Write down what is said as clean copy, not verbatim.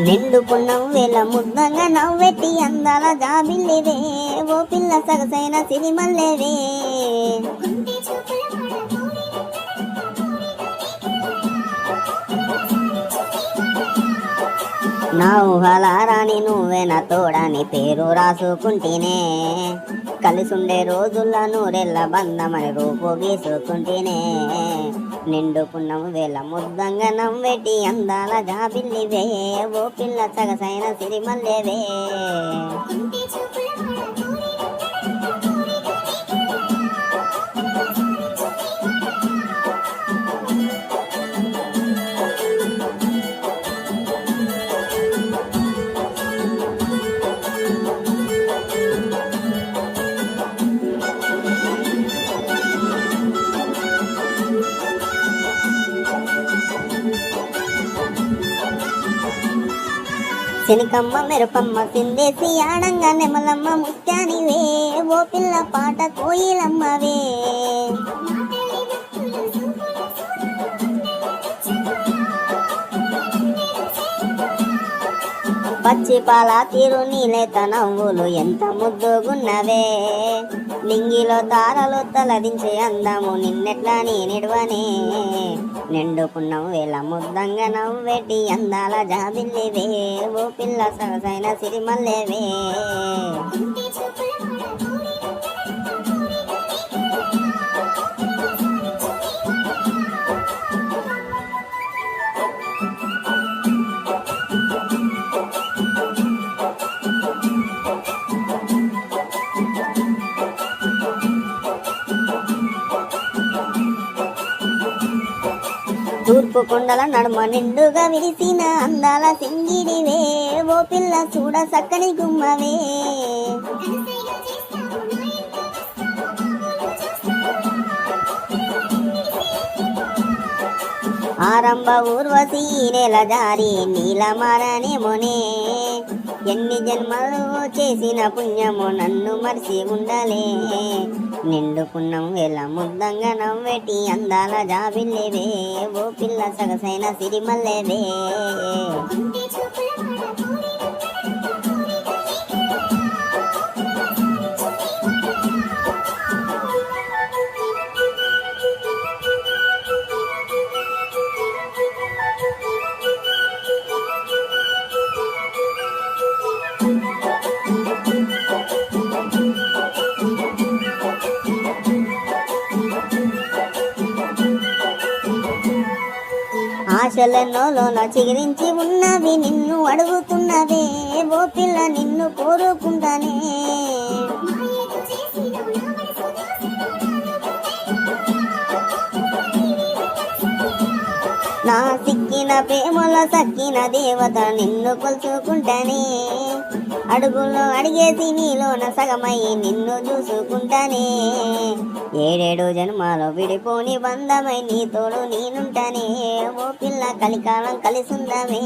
నిండుకున్న వేళ ముద్దంగా నవ్వెట్టి అందాల జాబిల్లివే ఓ పిల్ల సగసైన సిరిమల్లేవే. నా ఊహలారాని నువ్వే నా తోడని పేరు రాసుకుంటేనే, కలిసుండే రోజుల్లో నూరెళ్ళ బంధమని రూపు గీసుకుంటేనే. నిండుకున్న వేళ ముద్దంగా నవ్వెటి అందాల జాబిల్లివే ఓ పిల్ల సగసైన సిరిమల్లేవే. శనికమ్మ మెరుపమ్మ సిందేసి ఆడంగా నెమలమ్మ ముత్యానివే ఓ పిల్ల పాట కోయిలమ్మవే. పచ్చి పాల తీరు నీలేత నవ్వులు ఎంత ముద్దుగున్నవే. నింగిలో తారలు తలదించే అందము నిన్నెట్లా నేనిడవనే. నిండుకున్న వేళ ముద్దంగా నవ్వెటి అందాల జాబిల్లివే ఓ పిల్ల సగసైన సిరిమల్లేవే. తూర్పు కొండల నడుమ నిండుగా విరిసిన అందాల సింగిడివే ఓ పిల్ల చూడ సక్కని గుమ్మవే. ఆరంభ ఊర్వశి నెల జారి నీలమారనేమోనే. ఎన్ని జన్మలు చేసిన పుణ్యము నన్ను మరిసి ఉండలే. నిండుకున్న వేళ ముద్దంగా నవ్వెటి అందాల జాబిల్లివే ఓ పిల్ల సగసైన సిరిమల్లేవే. ఆశలెన్నోలోన చిగురించి ఉన్నవి నిన్ను అడుగుతున్నవే ఓ పిల్ల నిన్ను కోరుకుంటానే. నా సిక్కిన ప్రేమల సక్కిన దేవత నిన్ను కొలుచుకుంటానే. అడుగులో అడిగేసి నీలోన సగమై నిన్ను చూసుకుంటానే. ఏడేడు జన్మాలో విడిపోని బంధమై నీ తోడు నేనుంటానే ఓ పిల్ల కలికాలం కలిసుందమే.